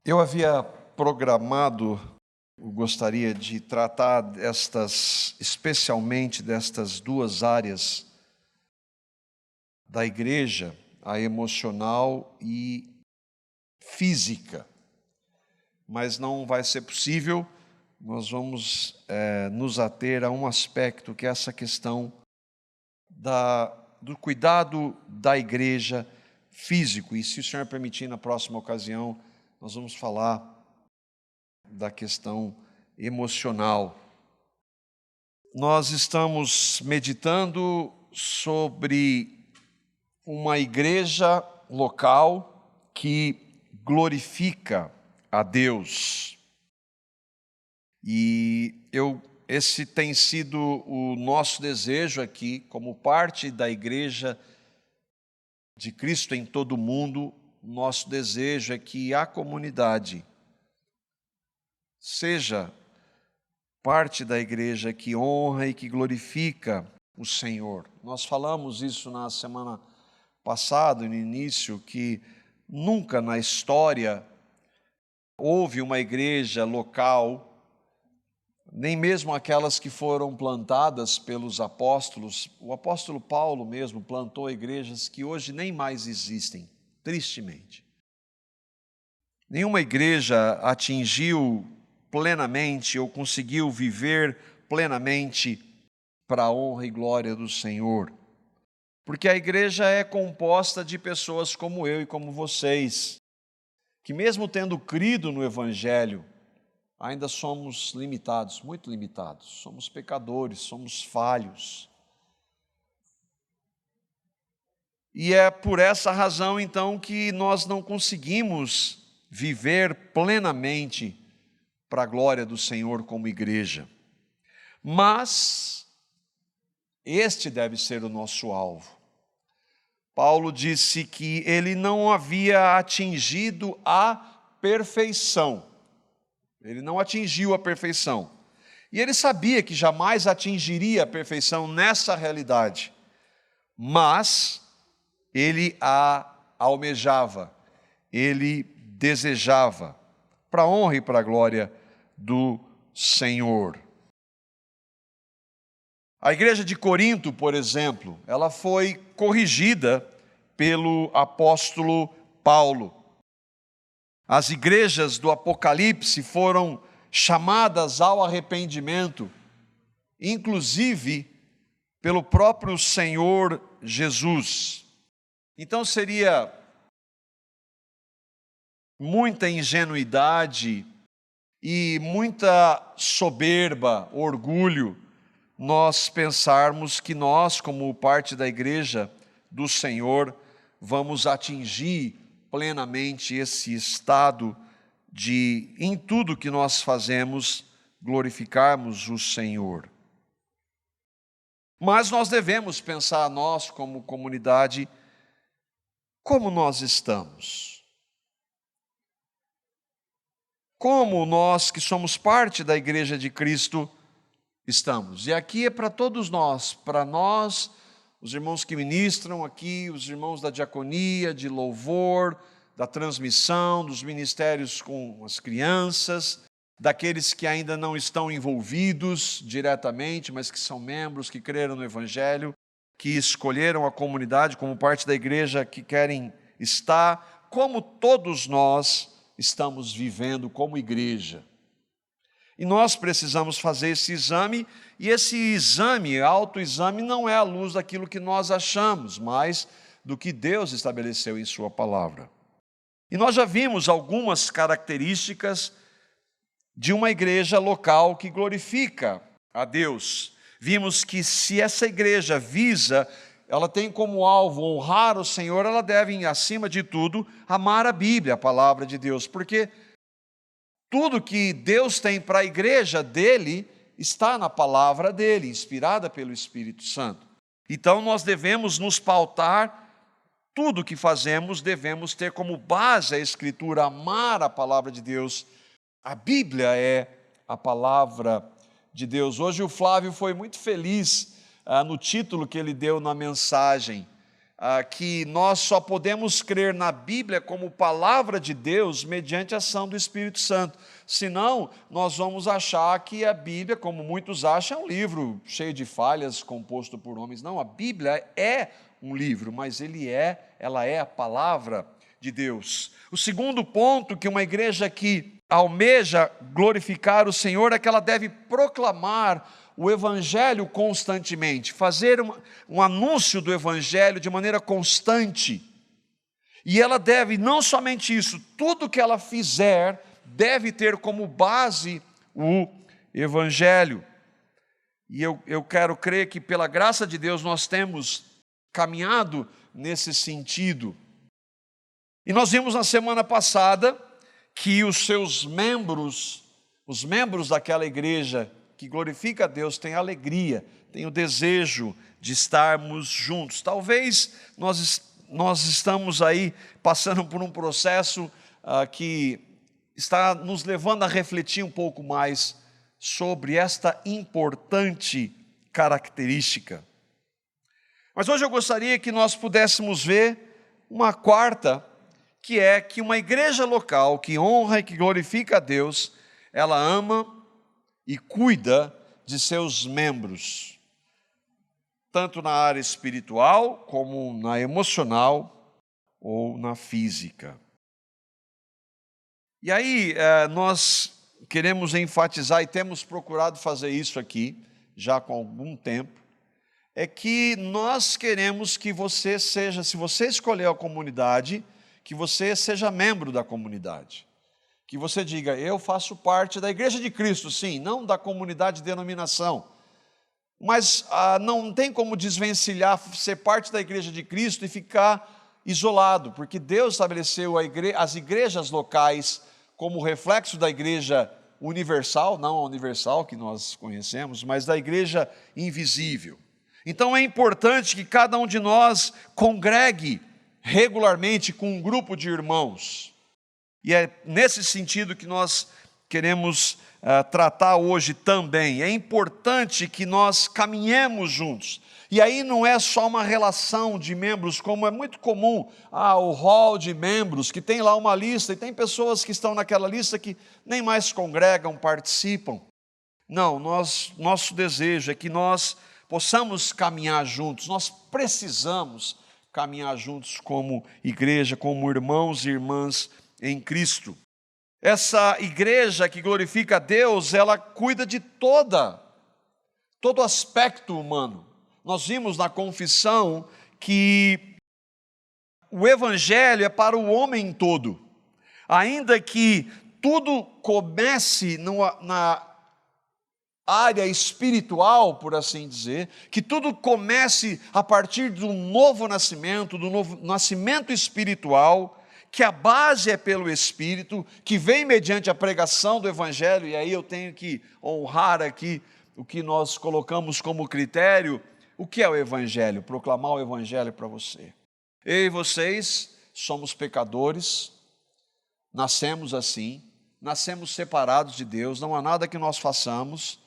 Eu havia programado, gostaria de tratar especialmente destas duas áreas da igreja, a emocional e física. Mas não vai ser possível, nós vamos nos ater a um aspecto que é essa questão do cuidado da igreja físico. E se o Senhor permitir, na próxima ocasião, nós vamos falar da questão emocional. Nós estamos meditando sobre uma igreja local que glorifica a Deus. E esse tem sido o nosso desejo aqui, como parte da igreja de Cristo em todo o mundo. Nosso desejo é que a comunidade seja parte da igreja que honra e que glorifica o Senhor. Nós falamos isso na semana passada, no início, que nunca na história houve uma igreja local, nem mesmo aquelas que foram plantadas pelos apóstolos. O apóstolo Paulo mesmo plantou igrejas que hoje nem mais existem, tristemente. Nenhuma igreja atingiu plenamente ou conseguiu viver plenamente para a honra e glória do Senhor. Porque a igreja é composta de pessoas como eu e como vocês, que mesmo tendo crido no Evangelho, ainda somos limitados, muito limitados. Somos pecadores, somos falhos. E é por essa razão, então, que nós não conseguimos viver plenamente para a glória do Senhor como igreja. Mas este deve ser o nosso alvo. Paulo disse que ele não havia atingido a perfeição. Ele não atingiu a perfeição. E ele sabia que jamais atingiria a perfeição nessa realidade. Mas ele a almejava, ele desejava, para a honra e para a glória do Senhor. A igreja de Corinto, por exemplo, ela foi corrigida pelo apóstolo Paulo. As igrejas do Apocalipse foram chamadas ao arrependimento, inclusive pelo próprio Senhor Jesus. Então seria muita ingenuidade e muita soberba, orgulho, nós pensarmos que nós, como parte da igreja do Senhor, vamos atingir plenamente esse estado de, em tudo que nós fazemos, glorificarmos o Senhor. Mas nós devemos pensar, nós como comunidade, como nós estamos. Como nós que somos parte da igreja de Cristo estamos. E aqui é para todos nós, para nós, os irmãos que ministram aqui, os irmãos da diaconia, de louvor, da transmissão, dos ministérios com as crianças, daqueles que ainda não estão envolvidos diretamente, mas que são membros, que creram no Evangelho, que escolheram a comunidade como parte da igreja que querem estar, como todos nós estamos vivendo como igreja. E nós precisamos fazer esse exame, e esse exame, autoexame, não é à luz daquilo que nós achamos, mas do que Deus estabeleceu em sua palavra. E nós já vimos algumas características de uma igreja local que glorifica a Deus. Vimos que se essa igreja ela tem como alvo honrar o Senhor, ela deve, acima de tudo, amar a Bíblia, a palavra de Deus, porque tudo que Deus tem para a igreja dele está na palavra dele, inspirada pelo Espírito Santo. Então nós devemos nos pautar, tudo que fazemos devemos ter como base a Escritura, amar a palavra de Deus. A Bíblia é a palavra de Deus. Hoje o Flávio foi muito feliz no título que ele deu na mensagem. que nós só podemos crer na Bíblia como palavra de Deus mediante a ação do Espírito Santo. Senão, nós vamos achar que a Bíblia, como muitos acham, é um livro cheio de falhas, composto por homens. Não, a Bíblia é um livro, mas ela é a palavra de Deus. O segundo ponto, que uma igreja que almeja glorificar o Senhor, é que ela deve proclamar o Evangelho constantemente, fazer um anúncio do Evangelho de maneira constante. E ela deve, não somente isso, tudo que ela fizer deve ter como base o Evangelho. E eu quero crer que pela graça de Deus nós temos caminhado nesse sentido. E nós vimos na semana passada que os membros daquela igreja que glorifica a Deus, tem alegria, tem o desejo de estarmos juntos. Talvez nós estamos aí passando por um processo que está nos levando a refletir um pouco mais sobre esta importante característica. Mas hoje eu gostaria que nós pudéssemos ver uma quarta, que é que uma igreja local que honra e que glorifica a Deus, ela ama e cuida de seus membros, tanto na área espiritual, como na emocional ou na física. E aí, nós queremos enfatizar, e temos procurado fazer isso aqui, já com algum tempo, é que nós queremos que você seja, se você escolher a comunidade, que você seja membro da comunidade. Que você diga, eu faço parte da Igreja de Cristo, sim, não da comunidade de denominação. Mas não tem como desvencilhar, ser parte da Igreja de Cristo e ficar isolado, porque Deus estabeleceu as igrejas locais como reflexo da Igreja universal, não a universal que nós conhecemos, mas da Igreja invisível. Então é importante que cada um de nós congregue regularmente com um grupo de irmãos. E é nesse sentido que nós queremos tratar hoje também. É importante que nós caminhemos juntos. E aí não é só uma relação de membros, como é muito comum, o hall de membros, que tem lá uma lista, e tem pessoas que estão naquela lista que nem mais congregam, participam. Não, nosso desejo é que nós possamos caminhar juntos, nós precisamos caminhar juntos como igreja, como irmãos e irmãs em Cristo. Essa igreja que glorifica a Deus, ela cuida de todo aspecto humano. Nós vimos na confissão que o Evangelho é para o homem todo. Ainda que tudo comece na área espiritual, por assim dizer, que tudo comece a partir do novo nascimento espiritual, que a base é pelo Espírito, que vem mediante a pregação do Evangelho, e aí eu tenho que honrar aqui o que nós colocamos como critério. O que é o Evangelho? Proclamar o Evangelho para você. Eu e vocês somos pecadores, nascemos assim, nascemos separados de Deus, não há nada que nós façamos,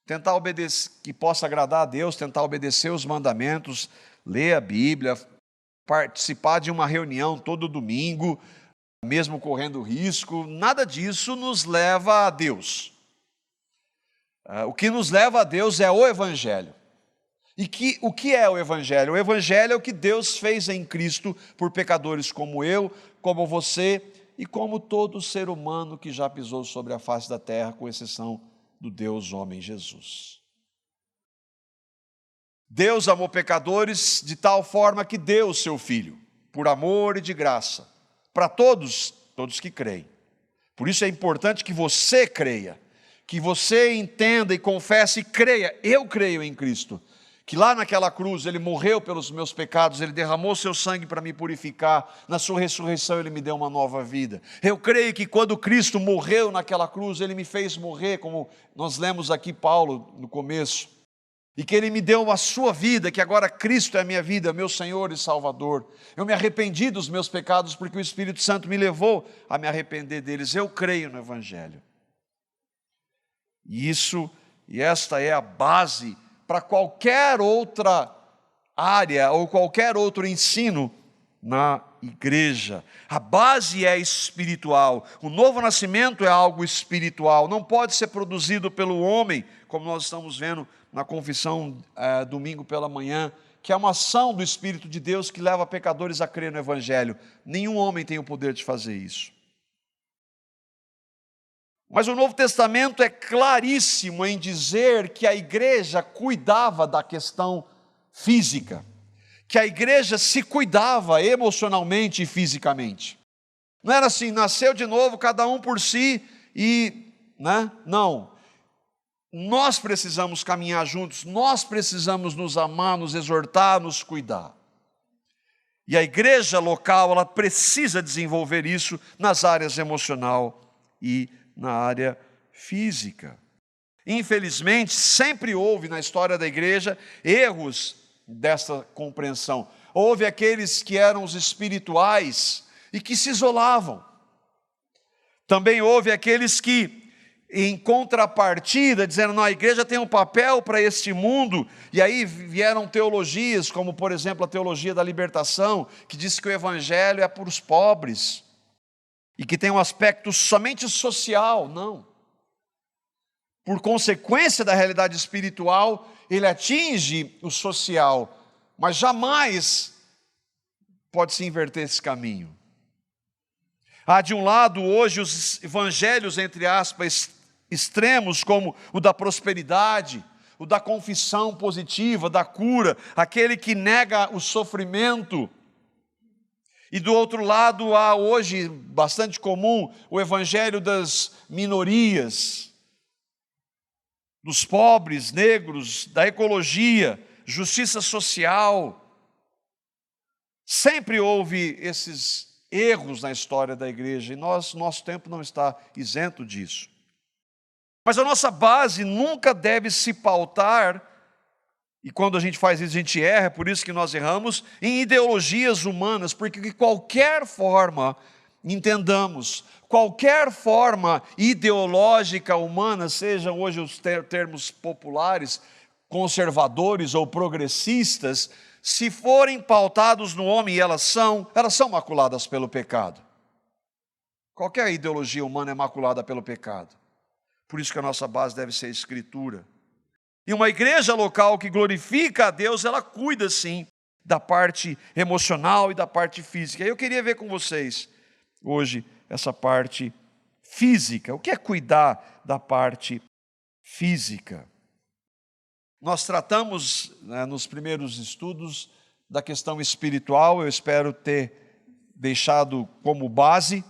tentar obedecer, que possa agradar a Deus, tentar obedecer os mandamentos, ler a Bíblia, participar de uma reunião todo domingo, mesmo correndo risco, nada disso nos leva a Deus. O que nos leva a Deus é o Evangelho. E o que é o Evangelho? O Evangelho é o que Deus fez em Cristo por pecadores como eu, como você e como todo ser humano que já pisou sobre a face da terra, com exceção do Deus homem Jesus. Deus amou pecadores de tal forma que deu o seu Filho, por amor e de graça, para todos que creem. Por isso é importante que você creia, que você entenda e confesse e creia. Eu creio em Cristo, que lá naquela cruz Ele morreu pelos meus pecados, Ele derramou seu sangue para me purificar, na sua ressurreição Ele me deu uma nova vida. Eu creio que quando Cristo morreu naquela cruz, Ele me fez morrer, como nós lemos aqui Paulo no começo, e que Ele me deu a sua vida, que agora Cristo é a minha vida, meu Senhor e Salvador. Eu me arrependi dos meus pecados, porque o Espírito Santo me levou a me arrepender deles. Eu creio no Evangelho. E esta é a base para qualquer outra área ou qualquer outro ensino na igreja. A base é espiritual. O novo nascimento é algo espiritual. Não pode ser produzido pelo homem, como nós estamos vendo na confissão domingo pela manhã, que é uma ação do Espírito de Deus que leva pecadores a crer no Evangelho. Nenhum homem tem o poder de fazer isso. Mas o Novo Testamento é claríssimo em dizer que a igreja cuidava da questão física, que a igreja se cuidava emocionalmente e fisicamente. Não era assim, nasceu de novo, cada um por si e, né? Não. Nós precisamos caminhar juntos, nós precisamos nos amar, nos exortar, nos cuidar. E a igreja local, ela precisa desenvolver isso nas áreas emocional e na área física. Infelizmente, sempre houve na história da igreja erros dessa compreensão. Houve aqueles que eram os espirituais e que se isolavam. Também houve aqueles que, em contrapartida, dizendo, não, a igreja tem um papel para este mundo, e aí vieram teologias, como por exemplo a teologia da libertação, que diz que o evangelho é para os pobres, e que tem um aspecto somente social. Não. Por consequência da realidade espiritual, ele atinge o social, mas jamais pode se inverter esse caminho. Há de um lado hoje os evangelhos, entre aspas, extremos, como o da prosperidade, o da confissão positiva, da cura, aquele que nega o sofrimento. E do outro lado há hoje, bastante comum, o evangelho das minorias, dos pobres, negros, da ecologia, justiça social. Sempre houve esses erros na história da igreja, e nosso tempo não está isento disso. Mas a nossa base nunca deve se pautar, e quando a gente faz isso a gente erra, é por isso que nós erramos, em ideologias humanas, porque de qualquer forma, entendamos, qualquer forma ideológica humana, sejam hoje os termos populares, conservadores ou progressistas, se forem pautados no homem, e elas são maculadas pelo pecado. Qualquer ideologia humana é maculada pelo pecado. Por isso que a nossa base deve ser a Escritura. E uma igreja local que glorifica a Deus, ela cuida sim da parte emocional e da parte física. Eu queria ver com vocês hoje essa parte física. O que é cuidar da parte física? Nós tratamos, nos primeiros estudos, da questão espiritual. Eu espero ter deixado como base,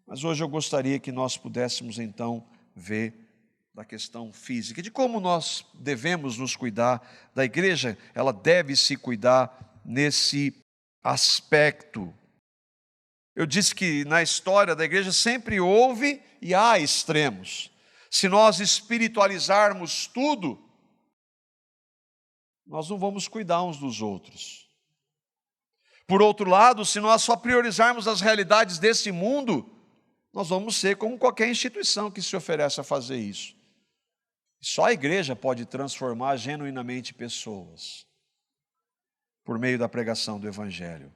mas hoje eu gostaria que nós pudéssemos então ver da questão física, de como nós devemos nos cuidar da igreja. Ela deve se cuidar nesse aspecto. Eu disse que na história da igreja sempre houve e há extremos. Se nós espiritualizarmos tudo, nós não vamos cuidar uns dos outros. Por outro lado, se nós só priorizarmos as realidades desse mundo, nós vamos ser como qualquer instituição que se oferece a fazer isso. Só a igreja pode transformar genuinamente pessoas por meio da pregação do Evangelho.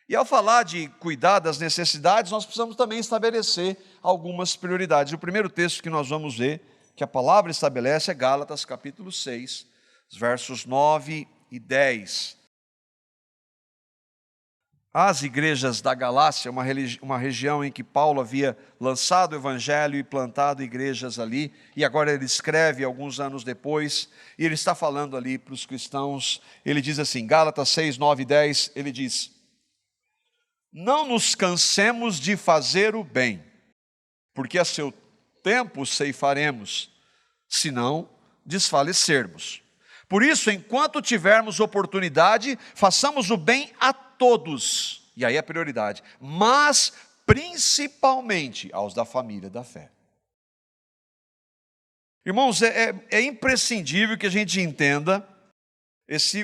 E ao falar de cuidar das necessidades, nós precisamos também estabelecer algumas prioridades. O primeiro texto que nós vamos ver, que a palavra estabelece, é Gálatas capítulo 6, versos 9 e 10. As igrejas da Galácia, uma região em que Paulo havia lançado o evangelho e plantado igrejas ali, e agora ele escreve alguns anos depois, e ele está falando ali para os cristãos. Ele diz assim, Gálatas 6, 9 e 10, ele diz: não nos cansemos de fazer o bem, porque a seu tempo ceifaremos, se não desfalecermos. Por isso, enquanto tivermos oportunidade, façamos o bem a todos, e aí a prioridade, mas principalmente aos da família da fé. Irmãos, é imprescindível que a gente entenda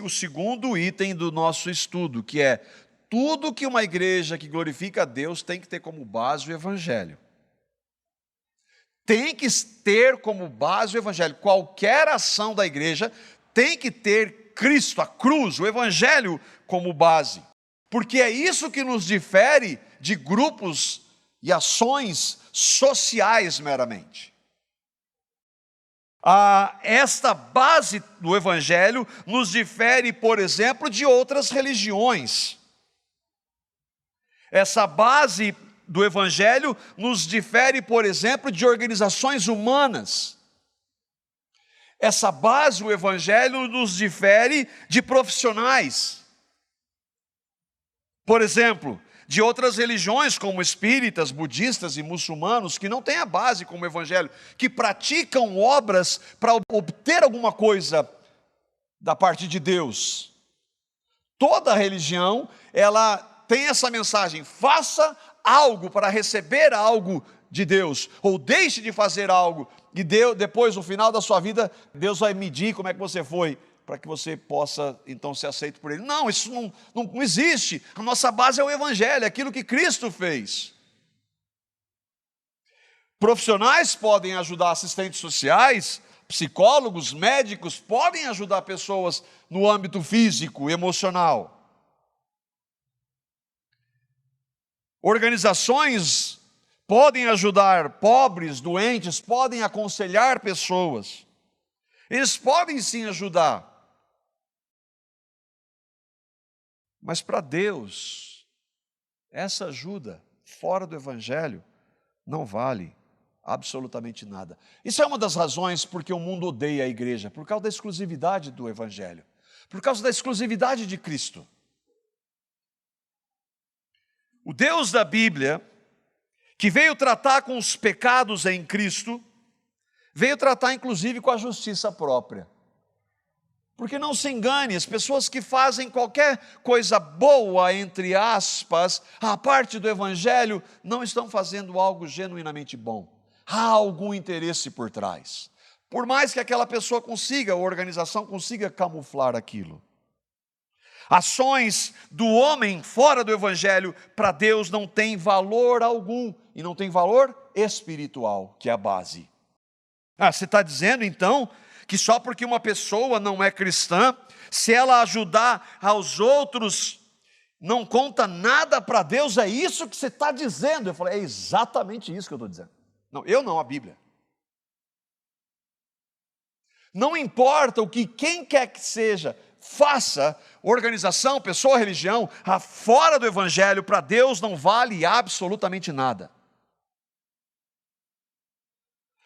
o segundo item do nosso estudo, que é tudo que uma igreja que glorifica a Deus tem que ter como base o Evangelho. Tem que ter como base o Evangelho. Qualquer ação da igreja tem que ter Cristo, a cruz, o Evangelho como base. Porque é isso que nos difere de grupos e ações sociais meramente. Esta base do Evangelho nos difere, por exemplo, de outras religiões. Essa base do Evangelho nos difere, por exemplo, de organizações humanas. Essa base, o Evangelho, nos difere de profissionais. Por exemplo, de outras religiões, como espíritas, budistas e muçulmanos, que não têm a base como o Evangelho, que praticam obras para obter alguma coisa da parte de Deus. Toda religião, ela tem essa mensagem: faça algo para receber algo de Deus, ou deixe de fazer algo, e depois, no final da sua vida, Deus vai medir como é que você foi, para que você possa, então, ser aceito por Ele. Não, isso não existe. A nossa base é o Evangelho, é aquilo que Cristo fez. Profissionais podem ajudar, assistentes sociais, psicólogos, médicos, podem ajudar pessoas no âmbito físico, emocional. Organizações podem ajudar pobres, doentes, podem aconselhar pessoas. Eles podem sim ajudar. Mas para Deus, essa ajuda fora do Evangelho não vale absolutamente nada. Isso é uma das razões porque o mundo odeia a igreja, por causa da exclusividade do Evangelho, por causa da exclusividade de Cristo. O Deus da Bíblia, que veio tratar com os pecados em Cristo, veio tratar inclusive com a justiça própria. Porque não se engane, as pessoas que fazem qualquer coisa boa, entre aspas, à parte do Evangelho, não estão fazendo algo genuinamente bom. Há algum interesse por trás. Por mais que aquela pessoa consiga, a organização consiga camuflar aquilo. Ações do homem fora do Evangelho, para Deus não tem valor algum, e não tem valor espiritual, que é a base. Você está dizendo então que só porque uma pessoa não é cristã, se ela ajudar aos outros, não conta nada para Deus? É isso que você está dizendo? Eu falei, é exatamente isso que eu estou dizendo. Não, eu não, a Bíblia. Não importa o que quem quer que seja faça, organização, pessoa, religião, fora do Evangelho, para Deus não vale absolutamente nada.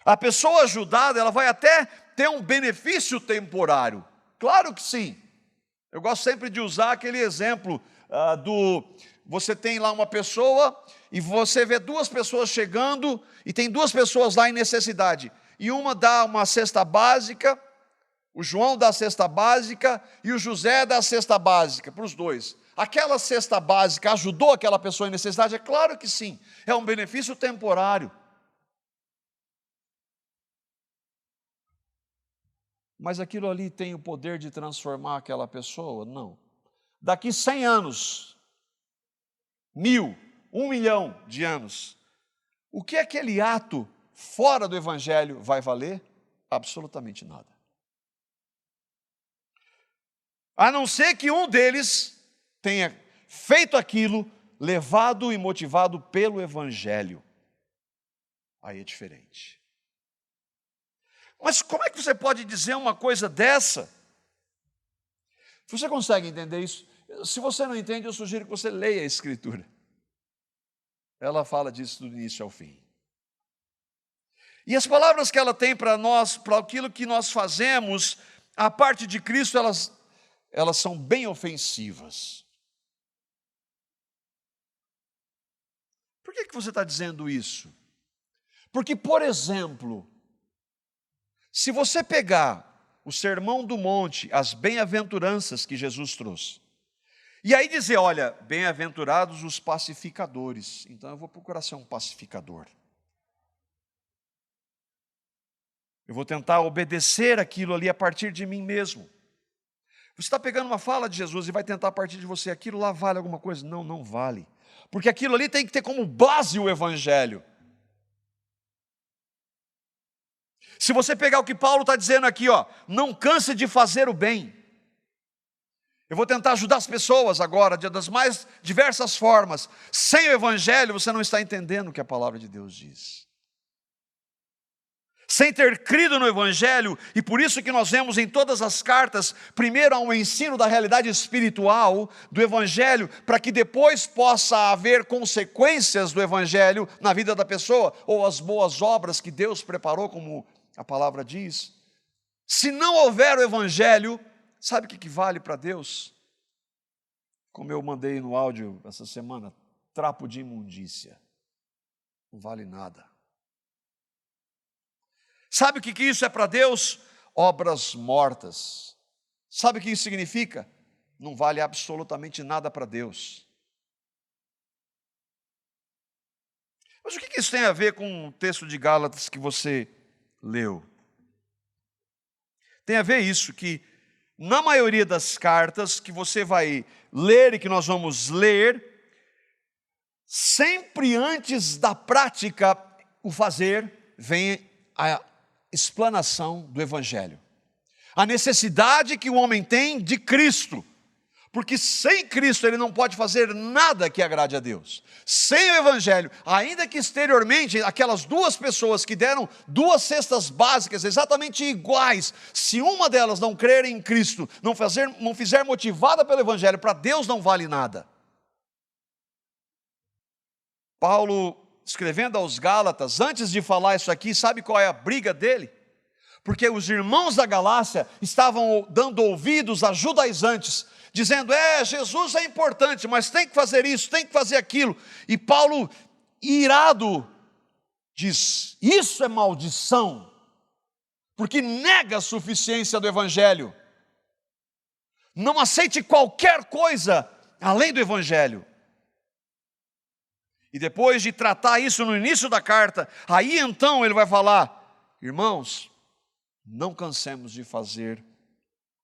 A pessoa ajudada, ela vai até ter um benefício temporário. Claro que sim. Eu gosto sempre de usar aquele exemplo você tem lá uma pessoa e você vê duas pessoas chegando e tem duas pessoas lá em necessidade. E uma dá uma cesta básica, o João dá a cesta básica e o José dá a cesta básica para os dois. Aquela cesta básica ajudou aquela pessoa em necessidade? É claro que sim. É um benefício temporário. Mas aquilo ali tem o poder de transformar aquela pessoa? Não. Daqui 100 anos, 1000, 1 milhão de anos, o que aquele ato fora do Evangelho vai valer? Absolutamente nada. A não ser que um deles tenha feito aquilo, levado e motivado pelo Evangelho. Aí é diferente. Mas como é que você pode dizer uma coisa dessa? Você consegue entender isso? Se você não entende, eu sugiro que você leia a Escritura. Ela fala disso do início ao fim. E as palavras que ela tem para nós, para aquilo que nós fazemos, a parte de Cristo, elas são bem ofensivas. Por que você está dizendo isso? Porque, por exemplo, se você pegar o Sermão do Monte, as bem-aventuranças que Jesus trouxe, e aí dizer, olha, bem-aventurados os pacificadores, então eu vou procurar ser um pacificador. Eu vou tentar obedecer aquilo ali a partir de mim mesmo. Você está pegando uma fala de Jesus e vai tentar a partir de você, aquilo lá vale alguma coisa? Não, não vale. Porque aquilo ali tem que ter como base o Evangelho. Se você pegar o que Paulo está dizendo aqui, não canse de fazer o bem. Eu vou tentar ajudar as pessoas agora, das mais diversas formas. Sem o Evangelho, você não está entendendo o que a palavra de Deus diz. Sem ter crido no Evangelho, e por isso que nós vemos em todas as cartas, primeiro há um ensino da realidade espiritual do Evangelho, para que depois possa haver consequências do Evangelho na vida da pessoa, ou as boas obras que Deus preparou, como a palavra diz. Se não houver o Evangelho, sabe o que vale para Deus? Como eu mandei no áudio essa semana, trapo de imundícia. Não vale nada. Sabe o que isso é para Deus? Obras mortas. Sabe o que isso significa? Não vale absolutamente nada para Deus. Mas o que isso tem a ver com o texto de Gálatas que você leu? Tem a ver isso, que na maioria das cartas que você vai ler e que nós vamos ler, sempre antes da prática, o fazer, vem a explanação do Evangelho. A necessidade que o homem tem de Cristo. Porque sem Cristo ele não pode fazer nada que agrade a Deus. Sem o Evangelho, ainda que exteriormente, aquelas duas pessoas que deram duas cestas básicas exatamente iguais, se uma delas não crer em Cristo, não fizer motivada pelo Evangelho, para Deus não vale nada. Paulo, escrevendo aos Gálatas, antes de falar isso aqui, sabe qual é a briga dele? Porque os irmãos da Galácia estavam dando ouvidos a judaizantes, dizendo, Jesus é importante, mas tem que fazer isso, tem que fazer aquilo. E Paulo, irado, diz, isso é maldição, porque nega a suficiência do Evangelho. Não aceite qualquer coisa além do Evangelho. E depois de tratar isso no início da carta, aí então ele vai falar, irmãos, não cansemos de fazer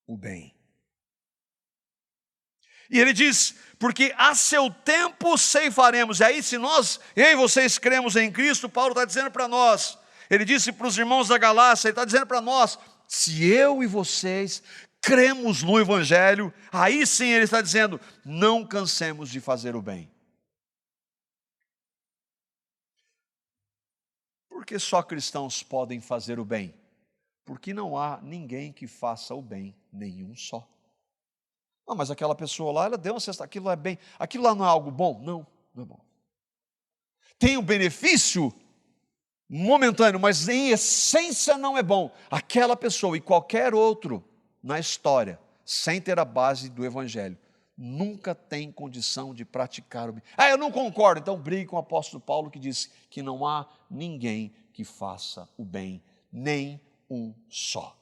o bem. E ele diz, porque a seu tempo ceifaremos. E aí se eu e vocês cremos em Cristo, Paulo está dizendo para nós, ele disse para os irmãos da Galácia, ele está dizendo para nós, se eu e vocês cremos no Evangelho, aí sim ele está dizendo, não cansemos de fazer o bem. Porque só cristãos podem fazer o bem? Porque não há ninguém que faça o bem, nenhum só. Mas aquela pessoa lá, ela deu uma cesta, aquilo é bem, aquilo lá não é algo bom? Não, não é bom. Tem um benefício momentâneo, mas em essência não é bom. Aquela pessoa e qualquer outro na história, sem ter a base do Evangelho, nunca tem condição de praticar o bem. Eu não concordo, então brigue com o apóstolo Paulo que diz que não há ninguém que faça o bem, nem um só.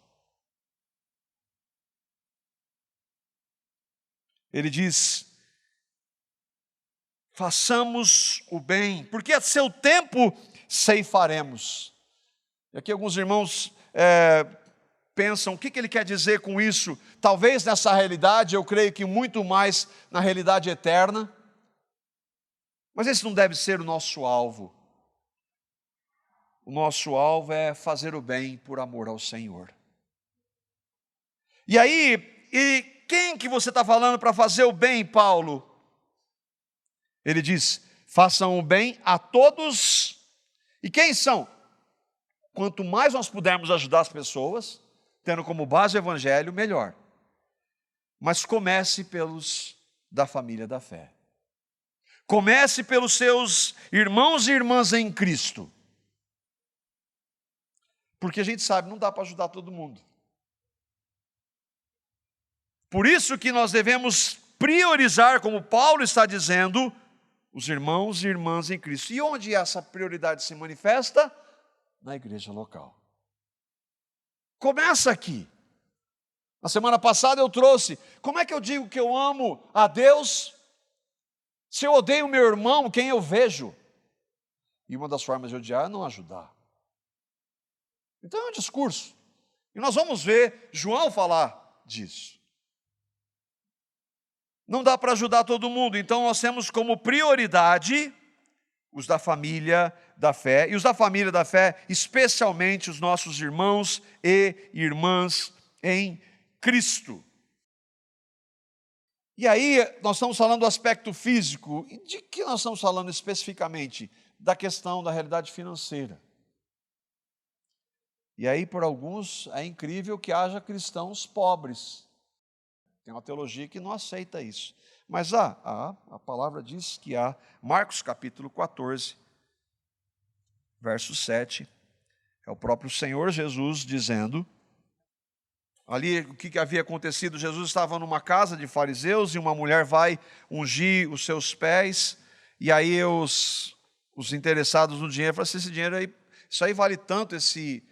Ele diz, façamos o bem, porque a seu tempo ceifaremos. E aqui alguns irmãos pensam, o que ele quer dizer com isso? Talvez nessa realidade, eu creio que muito mais na realidade eterna, mas esse não deve ser o nosso alvo. O nosso alvo é fazer o bem por amor ao Senhor. E aí, quem que você está falando para fazer o bem, Paulo? Ele diz, façam o bem a todos. E quem são? Quanto mais nós pudermos ajudar as pessoas, tendo como base o Evangelho, melhor. Mas comece pelos da família da fé. Comece pelos seus irmãos e irmãs em Cristo. Porque a gente sabe, não dá para ajudar todo mundo. Por isso que nós devemos priorizar, como Paulo está dizendo, os irmãos e irmãs em Cristo. E onde essa prioridade se manifesta? Na igreja local. Começa aqui. Na semana passada eu trouxe, como é que eu digo que eu amo a Deus se eu odeio meu irmão, quem eu vejo? E uma das formas de odiar é não ajudar. Então é um discurso. E nós vamos ver João falar disso. Não dá para ajudar todo mundo, então nós temos como prioridade os da família da fé, e os da família da fé, especialmente os nossos irmãos e irmãs em Cristo. E aí, nós estamos falando do aspecto físico. E de que nós estamos falando especificamente? Da questão da realidade financeira. E aí, por alguns, é incrível que haja cristãos pobres. Tem uma teologia que não aceita isso. Mas a palavra diz que há. Marcos capítulo 14, verso 7, é o próprio Senhor Jesus dizendo. Ali, o que havia acontecido? Jesus estava numa casa de fariseus e uma mulher vai ungir os seus pés, e aí os interessados no dinheiro falam assim, esse dinheiro aí, isso aí vale tanto, esse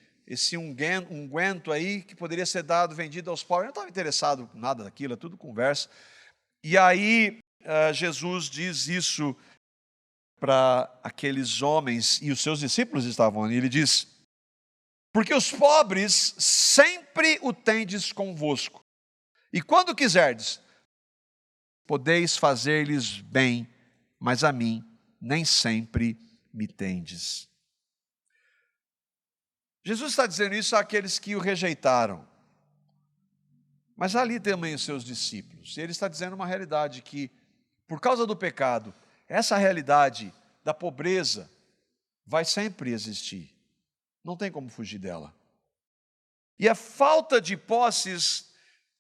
unguento aí, que poderia ser vendido aos pobres. Eu não estava interessado em nada daquilo, é tudo conversa. E aí Jesus diz isso para aqueles homens, e os seus discípulos estavam ali, ele diz: porque os pobres sempre o tendes convosco, e quando quiserdes, podeis fazer-lhes bem, mas a mim nem sempre me tendes. Jesus está dizendo isso àqueles que o rejeitaram, mas ali também os seus discípulos. E ele está dizendo uma realidade que, por causa do pecado, essa realidade da pobreza vai sempre existir. Não tem como fugir dela. E a falta de posses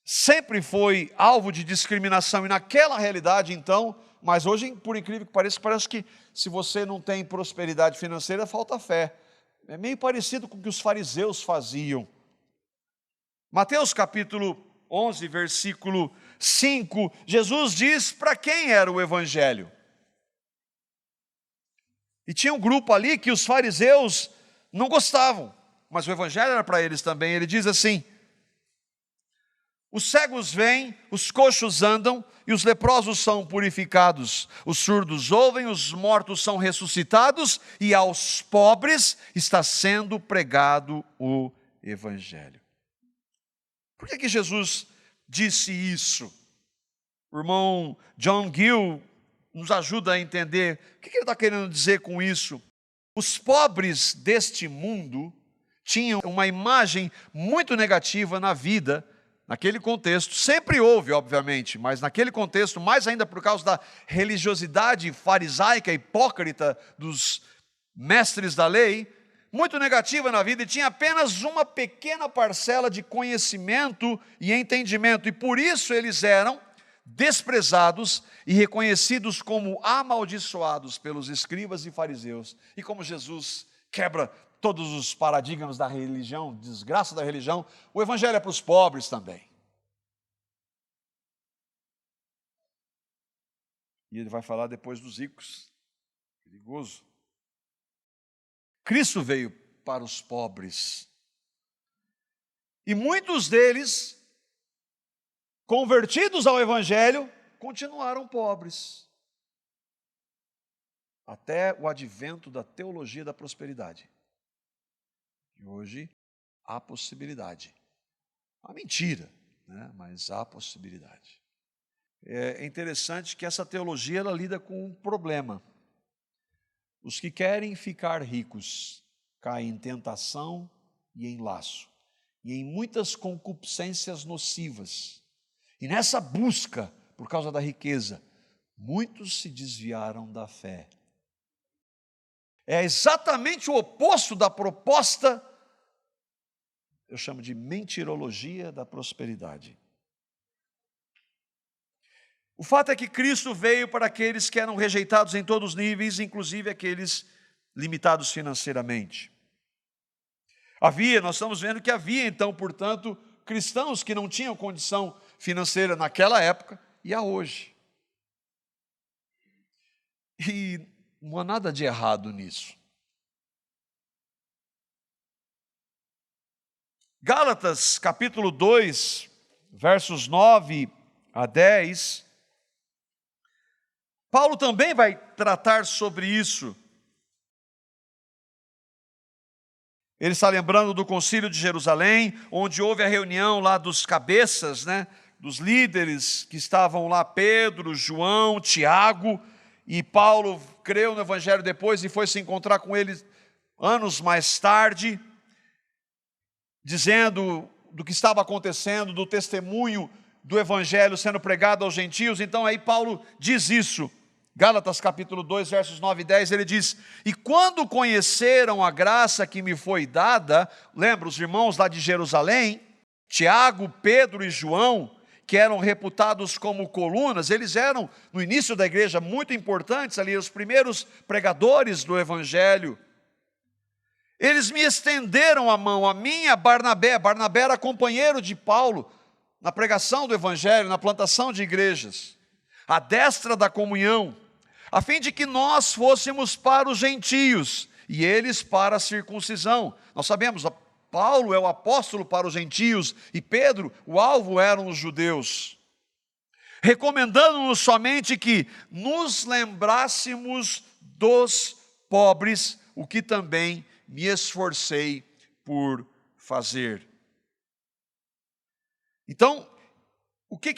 sempre foi alvo de discriminação. E naquela realidade, então, mas hoje, por incrível que pareça, parece que se você não tem prosperidade financeira, falta fé. É meio parecido com o que os fariseus faziam. Mateus capítulo 11, versículo 5, Jesus diz para quem era o evangelho. E tinha um grupo ali que os fariseus não gostavam, mas o evangelho era para eles também. Ele diz assim: os cegos vêm, os coxos andam e os leprosos são purificados. Os surdos ouvem, os mortos são ressuscitados e aos pobres está sendo pregado o evangelho. Por que Jesus disse isso? O irmão John Gill nos ajuda a entender o que ele está querendo dizer com isso. Os pobres deste mundo tinham uma imagem muito negativa na vida, naquele contexto. Sempre houve, obviamente, mas naquele contexto, mais ainda por causa da religiosidade farisaica, hipócrita dos mestres da lei, muito negativa na vida, e tinha apenas uma pequena parcela de conhecimento e entendimento, e por isso eles eram desprezados e reconhecidos como amaldiçoados pelos escribas e fariseus. E como Jesus quebra todos os paradigmas da religião, desgraça da religião, o evangelho é para os pobres também. E ele vai falar depois dos ricos. Perigoso. Cristo veio para os pobres. E muitos deles, convertidos ao evangelho, continuaram pobres. Até o advento da teologia da prosperidade. E hoje há possibilidade. Há mentira, né? Mas há possibilidade. É interessante que essa teologia ela lida com um problema. Os que querem ficar ricos caem em tentação e em laço, e em muitas concupiscências nocivas. E nessa busca, por causa da riqueza, muitos se desviaram da fé. É exatamente o oposto da proposta, eu chamo de mentirologia da prosperidade. O fato é que Cristo veio para aqueles que eram rejeitados em todos os níveis, inclusive aqueles limitados financeiramente. Nós estamos vendo que havia então, portanto, cristãos que não tinham condição financeira naquela época e há hoje. E não há nada de errado nisso. Gálatas capítulo 2, versos 9 a 10, Paulo também vai tratar sobre isso. Ele está lembrando do concílio de Jerusalém, onde houve a reunião lá dos cabeças, né, dos líderes que estavam lá, Pedro, João, Tiago, e Paulo creu no evangelho depois e foi se encontrar com eles anos mais tarde, dizendo do que estava acontecendo, do testemunho do evangelho sendo pregado aos gentios. Então aí Paulo diz isso. Gálatas capítulo 2, versos 9 e 10, ele diz: e quando conheceram a graça que me foi dada, lembra os irmãos lá de Jerusalém, Tiago, Pedro e João, que eram reputados como colunas, eles eram, no início da igreja, muito importantes ali, os primeiros pregadores do evangelho. Eles me estenderam a mão, a mim e a Barnabé. Barnabé era companheiro de Paulo na pregação do evangelho, na plantação de igrejas, à destra da comunhão, a fim de que nós fôssemos para os gentios e eles para a circuncisão. Nós sabemos, Paulo é o apóstolo para os gentios e Pedro, o alvo eram os judeus. Recomendando-nos somente que nos lembrássemos dos pobres, o que também me esforcei por fazer. Então, o que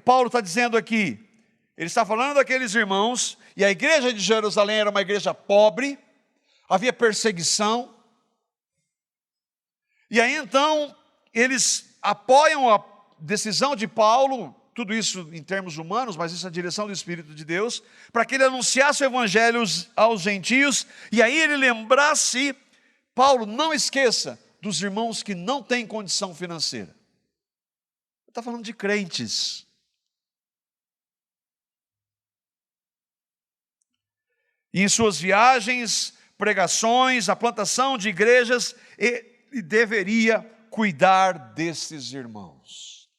Paulo está dizendo aqui? Ele está falando daqueles irmãos, e a igreja de Jerusalém era uma igreja pobre, havia perseguição, e aí então, eles apoiam a decisão de Paulo, tudo isso em termos humanos, mas isso é a direção do Espírito de Deus, para que ele anunciasse o evangelho aos gentios, e aí ele lembrasse, Paulo, não esqueça dos irmãos que não têm condição financeira. Ele está falando de crentes. E em suas viagens, pregações, a plantação de igrejas, ele deveria cuidar desses irmãos.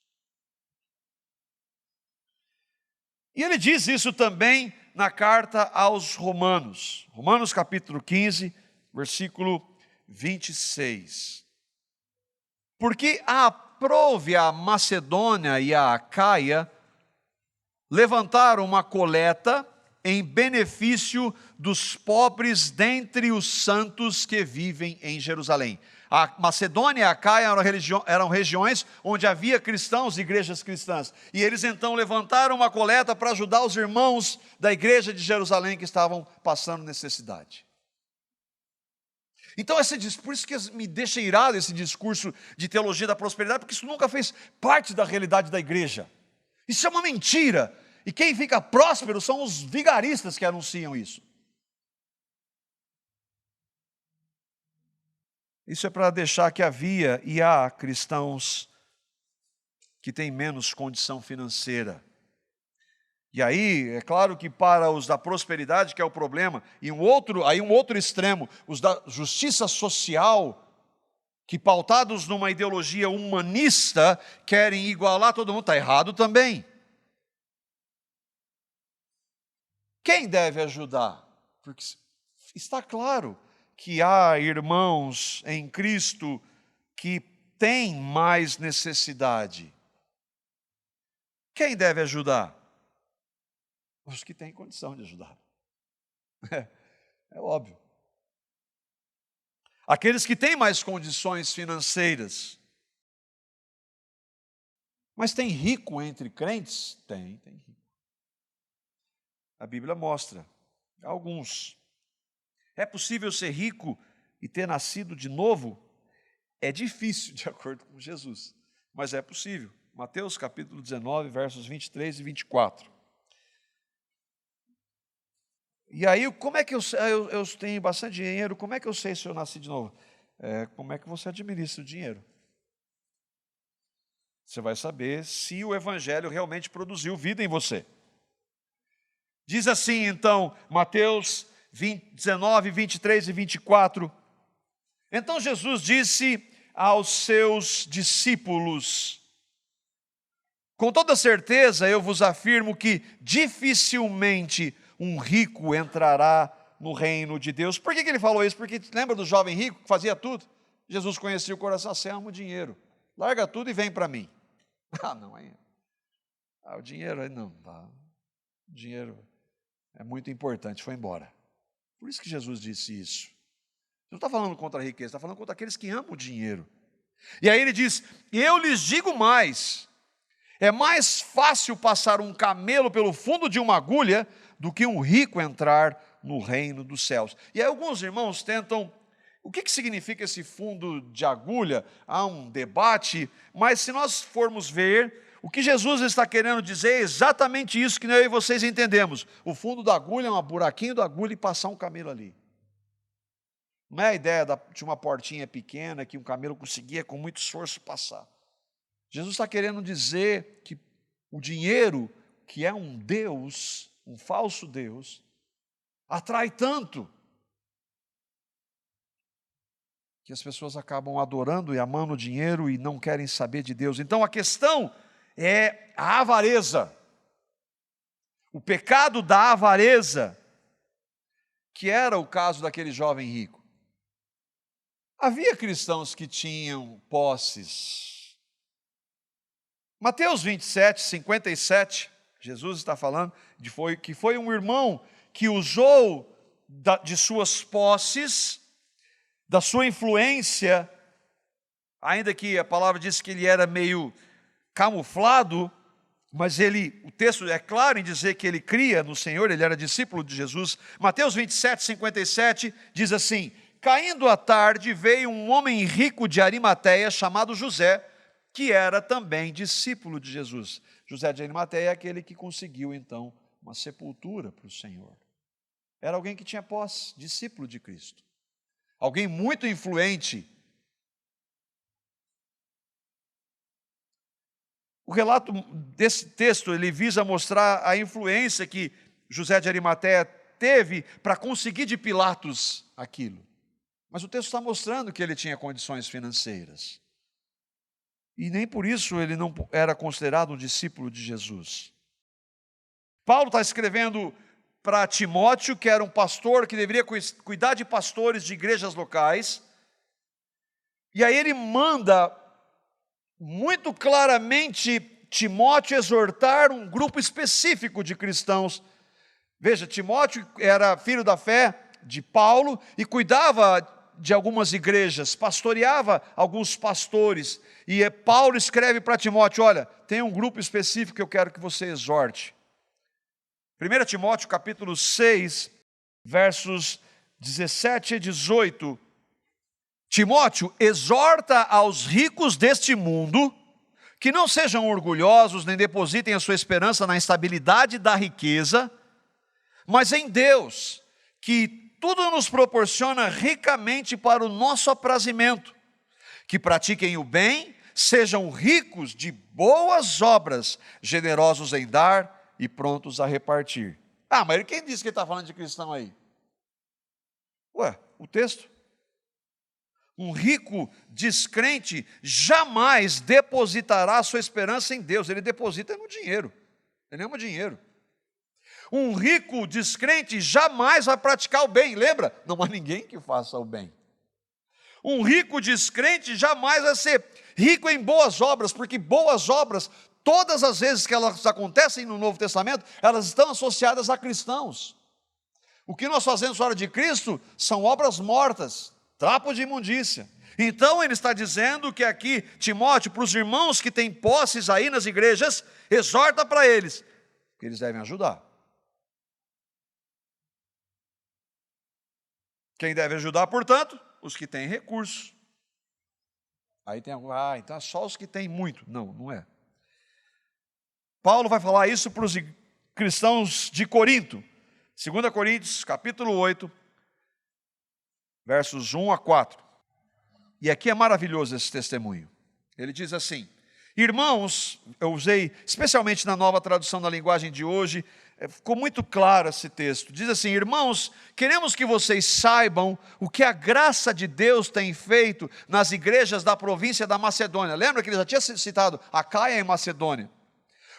E ele diz isso também na carta aos Romanos. Romanos capítulo 15, versículo 26. Porque aprove a Macedônia e a Acaia levantaram uma coleta em benefício dos pobres dentre os santos que vivem em Jerusalém. A Macedônia e a Acaia eram regiões onde havia cristãos, igrejas cristãs. E eles então levantaram uma coleta para ajudar os irmãos da igreja de Jerusalém que estavam passando necessidade. Então, por isso que me deixa irado esse discurso de teologia da prosperidade, porque isso nunca fez parte da realidade da igreja. Isso é uma mentira. E quem fica próspero são os vigaristas que anunciam isso. Isso é para deixar que havia e há cristãos que têm menos condição financeira. E aí, é claro que para os da prosperidade, que é o problema, e um outro extremo, os da justiça social, que pautados numa ideologia humanista, querem igualar todo mundo, está errado também. Quem deve ajudar? Porque está claro que há irmãos em Cristo que têm mais necessidade. Quem deve ajudar? Os que têm condição de ajudar. É óbvio. Aqueles que têm mais condições financeiras. Mas tem rico entre crentes? Tem rico. A Bíblia mostra alguns. É possível ser rico e ter nascido de novo? É difícil, de acordo com Jesus, mas é possível. Mateus capítulo 19, versos 23 e 24. E aí, como é que eu tenho bastante dinheiro, como é que eu sei se eu nasci de novo? Como é que você administra o dinheiro? Você vai saber se o evangelho realmente produziu vida em você. Diz assim, então, Mateus 19, 23 e 24. Então Jesus disse aos seus discípulos: com toda certeza eu vos afirmo que dificilmente um rico entrará no reino de Deus. Por que ele falou isso? Porque lembra do jovem rico que fazia tudo? Jesus conhecia o coração, você ama o dinheiro, larga tudo e vem para mim. Não, aí, o dinheiro aí não, tá. O dinheiro é muito importante, foi embora. Por isso que Jesus disse isso. Não está falando contra a riqueza, está falando contra aqueles que amam o dinheiro. E aí ele diz: eu lhes digo mais, é mais fácil passar um camelo pelo fundo de uma agulha do que um rico entrar no reino dos céus. E aí alguns irmãos tentam, o que significa esse fundo de agulha? Há um debate, mas se nós formos ver, o que Jesus está querendo dizer é exatamente isso que eu e vocês entendemos. O fundo da agulha é um buraquinho da agulha e passar um camelo ali. Não é a ideia de uma portinha pequena que um camelo conseguia com muito esforço passar. Jesus está querendo dizer que o dinheiro, que é um Deus, um falso Deus, atrai tanto que as pessoas acabam adorando e amando o dinheiro e não querem saber de Deus. Então a questão é a avareza, o pecado da avareza, que era o caso daquele jovem rico. Havia cristãos que tinham posses. Mateus 27, 57, Jesus está falando que foi um irmão que usou de suas posses, da sua influência, ainda que a palavra diz que ele era meio camuflado, mas o texto é claro em dizer que ele cria no Senhor, ele era discípulo de Jesus. Mateus 27, 57 diz assim: caindo a tarde, veio um homem rico de Arimateia, chamado José, que era também discípulo de Jesus. José de Arimateia é aquele que conseguiu, então, uma sepultura para o Senhor. Era alguém que tinha posse, discípulo de Cristo. Alguém muito influente. O relato desse texto, ele visa mostrar a influência que José de Arimateia teve para conseguir de Pilatos aquilo. Mas o texto está mostrando que ele tinha condições financeiras. E nem por isso ele não era considerado um discípulo de Jesus. Paulo está escrevendo para Timóteo, que era um pastor que deveria cuidar de pastores de igrejas locais. E aí ele manda muito claramente Timóteo exortar um grupo específico de cristãos. Veja, Timóteo era filho da fé de Paulo e cuidava de algumas igrejas, pastoreava alguns pastores. E Paulo escreve para Timóteo: olha, tem um grupo específico que eu quero que você exorte. 1 Timóteo capítulo 6, versos 17 e 18. Timóteo, exorta aos ricos deste mundo que não sejam orgulhosos, nem depositem a sua esperança na instabilidade da riqueza, mas em Deus, que tudo nos proporciona ricamente para o nosso aprazimento, que pratiquem o bem, sejam ricos de boas obras, generosos em dar e prontos a repartir. Ah, mas quem disse que ele está falando de cristão aí? Ué, o texto. Um rico descrente jamais depositará sua esperança em Deus, ele deposita no dinheiro, ele ama dinheiro. Um rico descrente jamais vai praticar o bem, lembra? Não há ninguém que faça o bem. Um rico descrente jamais vai ser rico em boas obras, porque boas obras, todas as vezes que elas acontecem no Novo Testamento, elas estão associadas a cristãos. O que nós fazemos fora de Cristo são obras mortas, trapo de imundícia. Então ele está dizendo que aqui, Timóteo, para os irmãos que têm posses aí nas igrejas, exorta para eles, que eles devem ajudar. Quem deve ajudar, portanto? Os que têm recursos. Aí tem algum, então é só os que têm muito. Não, não é. Paulo vai falar isso para os cristãos de Corinto. 2 Coríntios, capítulo 8, versos 1 a 4. E aqui é maravilhoso esse testemunho. Ele diz assim: irmãos, eu usei especialmente na nova tradução da linguagem de hoje, ficou muito claro esse texto. Diz assim: irmãos, queremos que vocês saibam o que a graça de Deus tem feito nas igrejas da província da Macedônia. Lembra que ele já tinha citado Acaia e Macedônia?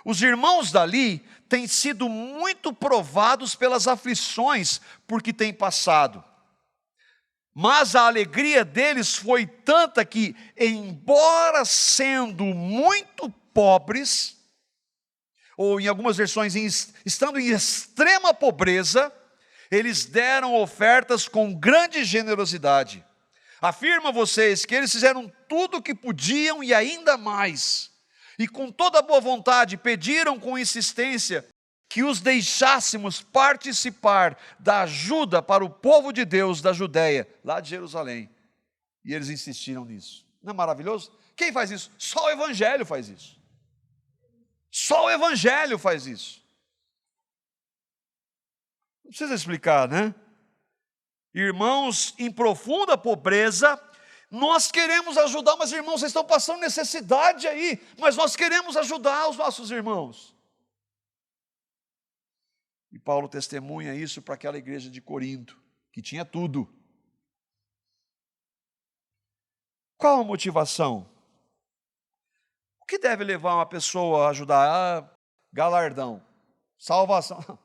Os irmãos dali têm sido muito provados pelas aflições por que têm passado. Mas a alegria deles foi tanta que, embora sendo muito pobres, ou em algumas versões, estando em extrema pobreza, eles deram ofertas com grande generosidade. Afirmo a vocês que eles fizeram tudo o que podiam e ainda mais, e com toda boa vontade pediram com insistência que os deixássemos participar da ajuda para o povo de Deus da Judéia, lá de Jerusalém. E eles insistiram nisso. Não é maravilhoso? Quem faz isso? Só o Evangelho faz isso. Só o Evangelho faz isso. Não precisa explicar, né? Irmãos em profunda pobreza, nós queremos ajudar, mas irmãos, vocês estão passando necessidade aí, mas nós queremos ajudar os nossos irmãos. E Paulo testemunha isso para aquela igreja de Corinto, que tinha tudo. Qual a motivação? O que deve levar uma pessoa a ajudar? Galardão, salvação.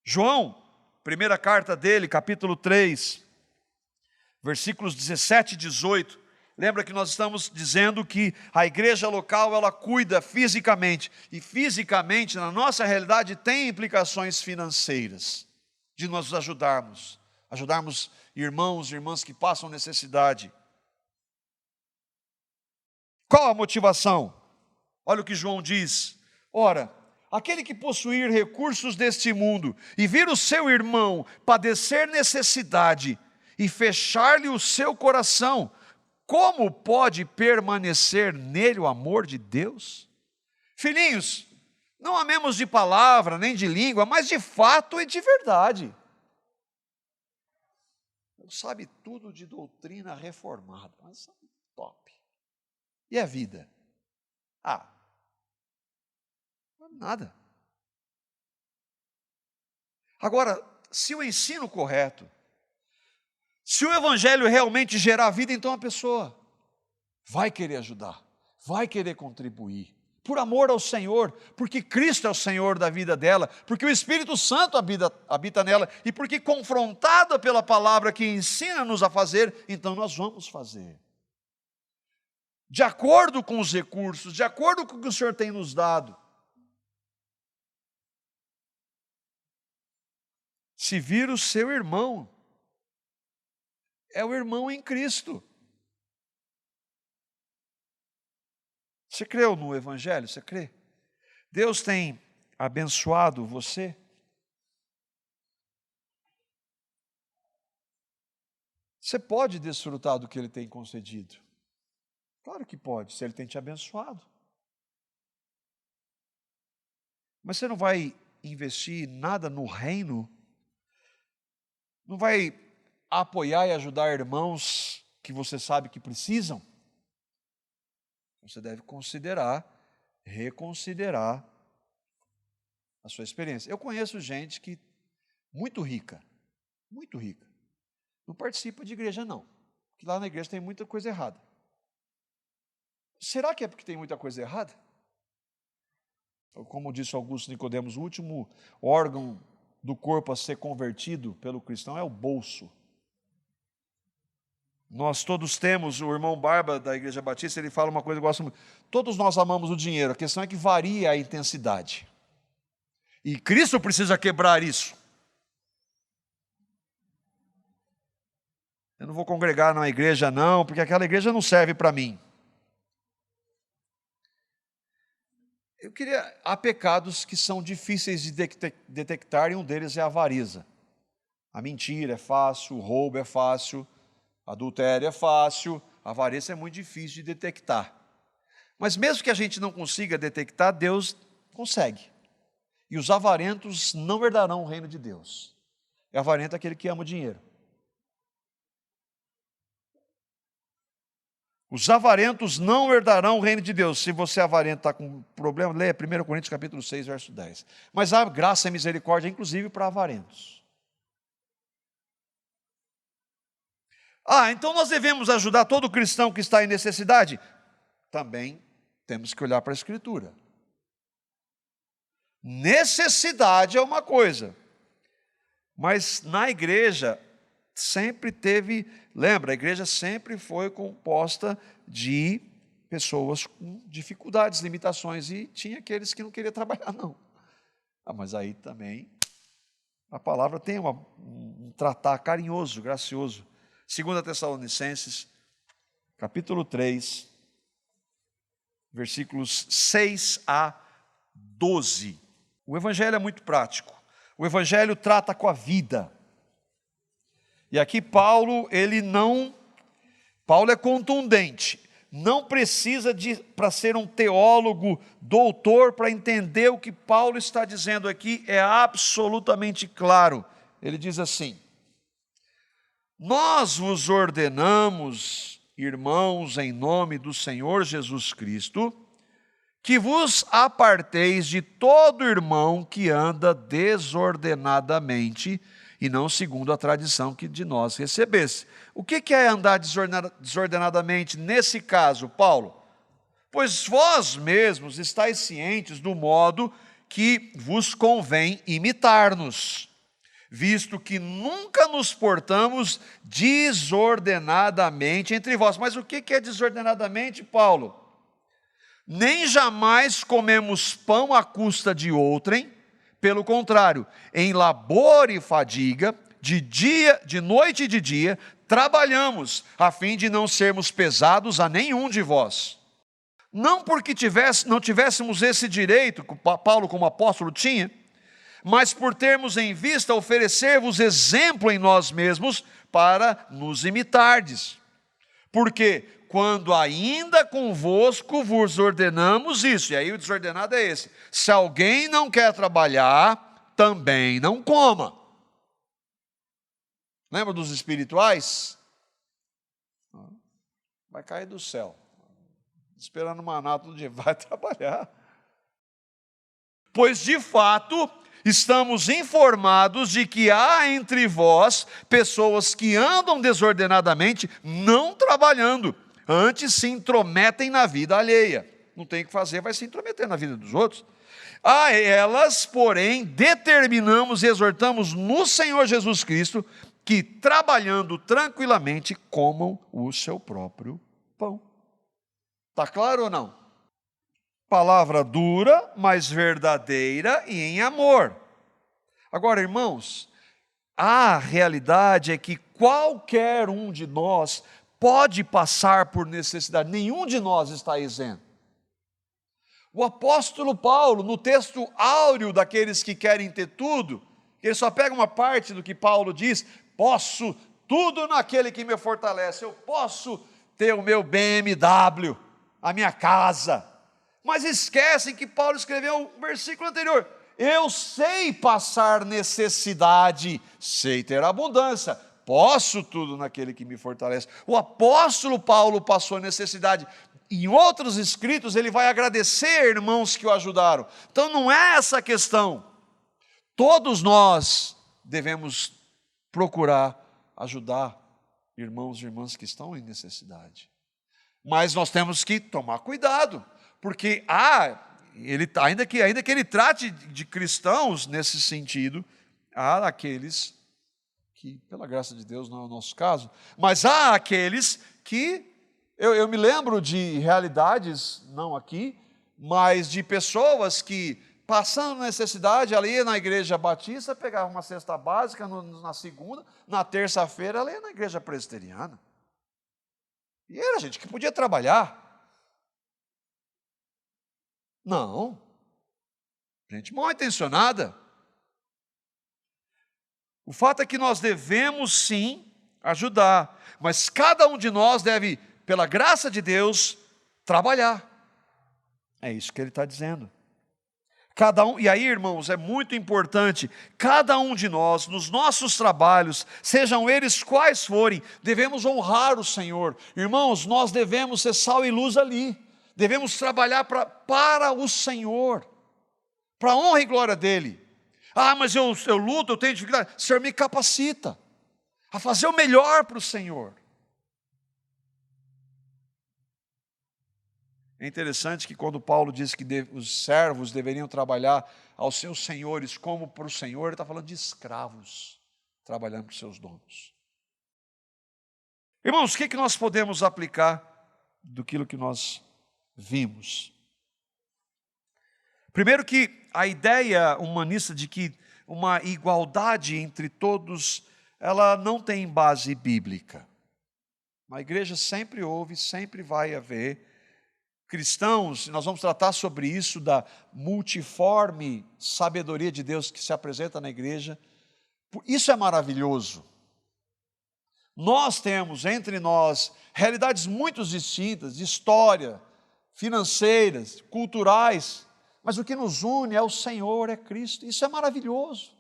João, primeira carta dele, capítulo 3, versículos 17 e 18. Lembra que nós estamos dizendo que a igreja local, ela cuida fisicamente. E fisicamente, na nossa realidade, tem implicações financeiras. De nós ajudarmos irmãos e irmãs que passam necessidade. Qual a motivação? Olha o que João diz. Ora, aquele que possuir recursos deste mundo e vir o seu irmão padecer necessidade e fechar-lhe o seu coração, como pode permanecer nele o amor de Deus? Filhinhos, não amemos de palavra nem de língua, mas de fato e de verdade. Sabe tudo de doutrina reformada, mas top. E a vida? Nada. Agora, se o ensino correto, se o Evangelho realmente gerar vida, então a pessoa vai querer ajudar, vai querer contribuir, por amor ao Senhor, porque Cristo é o Senhor da vida dela, porque o Espírito Santo habita nela, e porque confrontada pela palavra que ensina-nos a fazer, então nós vamos fazer. De acordo com os recursos, de acordo com o que o Senhor tem nos dado. Se vir o seu irmão, é o irmão em Cristo. Você creu no Evangelho? Você crê? Deus tem abençoado você? Você pode desfrutar do que Ele tem concedido? Claro que pode, se Ele tem te abençoado. Mas você não vai investir nada no reino? Não vai apoiar e ajudar irmãos que você sabe que precisam? Você deve reconsiderar a sua experiência. Eu conheço gente que muito rica, não participa de igreja não, porque lá na igreja tem muita coisa errada. Será que é porque tem muita coisa errada? Como disse Augusto Nicodemos, o último órgão do corpo a ser convertido pelo cristão é o bolso. Nós todos temos, o irmão Barba da Igreja Batista, ele fala uma coisa que eu gosto muito. Todos nós amamos o dinheiro, a questão é que varia a intensidade. E Cristo precisa quebrar isso. Eu não vou congregar numa igreja não, porque aquela igreja não serve para mim. Há pecados que são difíceis de detectar e um deles é a avareza. A mentira é fácil, o roubo é fácil, adultério é fácil, a avareza é muito difícil de detectar. Mas mesmo que a gente não consiga detectar, Deus consegue. E os avarentos não herdarão o reino de Deus. É avarento aquele que ama o dinheiro. Os avarentos não herdarão o reino de Deus. Se você avarento está com problema, leia 1 Coríntios capítulo 6, verso 10. Mas há graça e misericórdia, inclusive, para avarentos. Então nós devemos ajudar todo cristão que está em necessidade? Também temos que olhar para a Escritura. Necessidade é uma coisa, mas na igreja sempre teve, lembra, a igreja sempre foi composta de pessoas com dificuldades, limitações, e tinha aqueles que não queriam trabalhar não. Mas aí também a palavra tem um tratar carinhoso, gracioso. 2 Tessalonicenses, capítulo 3, versículos 6 a 12. O Evangelho é muito prático. O Evangelho trata com a vida. E aqui Paulo é contundente. não precisa para ser um teólogo, doutor, para entender o que Paulo está dizendo aqui, é absolutamente claro. Ele diz assim: nós vos ordenamos, irmãos, em nome do Senhor Jesus Cristo, que vos aparteis de todo irmão que anda desordenadamente, e não segundo a tradição que de nós recebesse. O que é andar desordenadamente nesse caso, Paulo? Pois vós mesmos estáis cientes do modo que vos convém imitar-nos, visto que nunca nos portamos desordenadamente entre vós. Mas o que é desordenadamente, Paulo? Nem jamais comemos pão à custa de outrem, pelo contrário, em labor e fadiga, de noite e de dia, trabalhamos, a fim de não sermos pesados a nenhum de vós. Não porque não tivéssemos esse direito, que Paulo como apóstolo tinha, mas por termos em vista oferecer-vos exemplo em nós mesmos, para nos imitardes. Porque quando ainda convosco vos ordenamos isso, e aí o desordenado é esse: se alguém não quer trabalhar, também não coma. Lembra dos espirituais? Vai cair do céu, esperando maná todo dia, vai trabalhar. Pois de fato, estamos informados de que há entre vós pessoas que andam desordenadamente, não trabalhando, antes se intrometem na vida alheia. Não tem o que fazer, vai se intrometer na vida dos outros. A elas, porém, determinamos e exortamos no Senhor Jesus Cristo que, trabalhando tranquilamente, comam o seu próprio pão. Está claro ou não? Palavra dura, mas verdadeira e em amor. Agora, irmãos, a realidade é que qualquer um de nós pode passar por necessidade, nenhum de nós está isento. O apóstolo Paulo, no texto áureo daqueles que querem ter tudo, ele só pega uma parte do que Paulo diz: posso tudo naquele que me fortalece, eu posso ter o meu BMW, a minha casa. Mas esquecem que Paulo escreveu o versículo anterior: eu sei passar necessidade, sei ter abundância, posso tudo naquele que me fortalece. O apóstolo Paulo passou necessidade. Em outros escritos ele vai agradecer irmãos que o ajudaram. Então não é essa a questão. Todos nós devemos procurar ajudar irmãos e irmãs que estão em necessidade. Mas nós temos que tomar cuidado, porque ainda que ele trate de cristãos nesse sentido, há aqueles que, pela graça de Deus, não é o nosso caso, mas há aqueles que, eu me lembro de realidades, não aqui, mas de pessoas que, passando necessidade, ela ia na igreja batista, pegava uma cesta básica na segunda, na terça-feira ela ia na igreja presbiteriana. E era gente que podia trabalhar. Não, gente mal intencionada. O fato é que nós devemos sim ajudar, mas cada um de nós deve, pela graça de Deus, trabalhar. É isso que ele está dizendo. Cada um, e aí, irmãos, é muito importante, cada um de nós, nos nossos trabalhos, sejam eles quais forem, devemos honrar o Senhor. Irmãos, nós devemos ser sal e luz ali. Devemos trabalhar para o Senhor, para a honra e glória dEle. Mas eu luto, eu tenho dificuldade. O Senhor me capacita a fazer o melhor para o Senhor. É interessante que quando Paulo diz que os servos deveriam trabalhar aos seus senhores como para o Senhor, ele está falando de escravos trabalhando para os seus donos. Irmãos, o que nós podemos aplicar daquilo que nós vimos? Primeiro, que a ideia humanista de que uma igualdade entre todos, ela não tem base bíblica. Na igreja sempre houve, sempre vai haver cristãos, nós vamos tratar sobre isso, da multiforme sabedoria de Deus que se apresenta na igreja. Isso é maravilhoso. Nós temos entre nós realidades muito distintas, de história, financeiras, culturais, mas o que nos une é o Senhor, é Cristo. Isso é maravilhoso.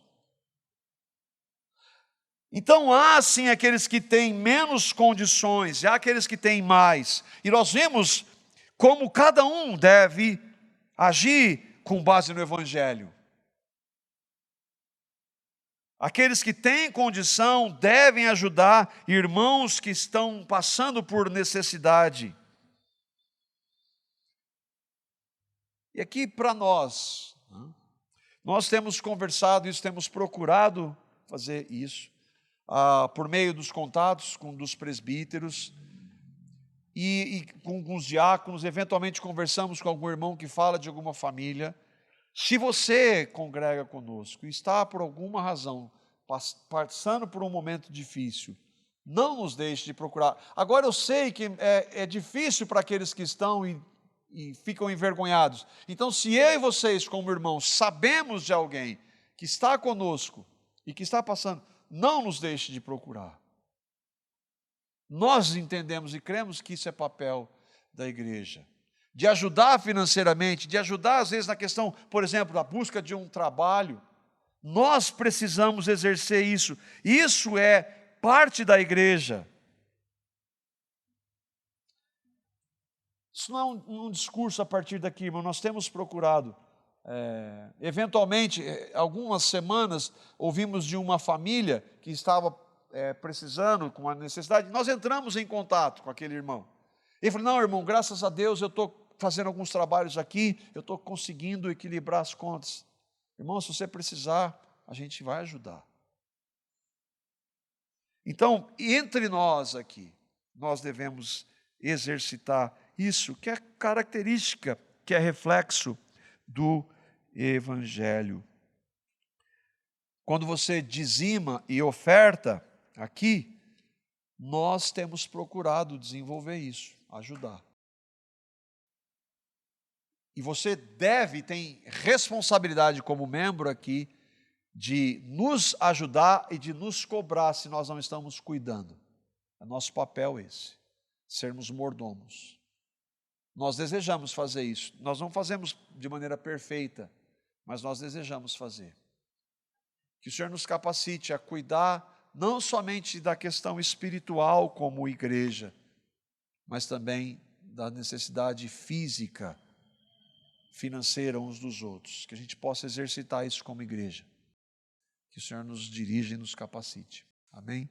Então há sim aqueles que têm menos condições, e há aqueles que têm mais. E nós vemos como cada um deve agir com base no Evangelho. Aqueles que têm condição devem ajudar irmãos que estão passando por necessidade. E aqui para nós temos conversado isso, temos procurado fazer isso, por meio dos contatos dos presbíteros e com os diáconos. Eventualmente conversamos com algum irmão que fala de alguma família. Se você congrega conosco e está por alguma razão passando por um momento difícil, não nos deixe de procurar. Agora eu sei que é difícil para aqueles que estão e ficam envergonhados. Então, se eu e vocês, como irmãos, sabemos de alguém que está conosco e que está passando, não nos deixe de procurar. Nós entendemos e cremos que isso é papel da igreja. De ajudar financeiramente, de ajudar às vezes na questão, por exemplo, da busca de um trabalho. Nós precisamos exercer isso. Isso é parte da igreja. Isso não é um discurso a partir daqui, irmão. Nós temos procurado. Eventualmente, algumas semanas, ouvimos de uma família que estava precisando, com uma necessidade. Nós entramos em contato com aquele irmão. Ele falou: não, irmão, graças a Deus eu estou fazendo alguns trabalhos aqui, eu estou conseguindo equilibrar as contas. Irmão, se você precisar, a gente vai ajudar. Então, entre nós aqui, nós devemos exercitar isso, que é característica, que é reflexo do Evangelho. Quando você dizima e oferta aqui, nós temos procurado desenvolver isso, ajudar. E você tem responsabilidade como membro aqui de nos ajudar e de nos cobrar se nós não estamos cuidando. É nosso papel esse, sermos mordomos. Nós desejamos fazer isso. Nós não fazemos de maneira perfeita, mas nós desejamos fazer. Que o Senhor nos capacite a cuidar não somente da questão espiritual como igreja, mas também da necessidade física, financeira uns dos outros. Que a gente possa exercitar isso como igreja. Que o Senhor nos dirija e nos capacite. Amém?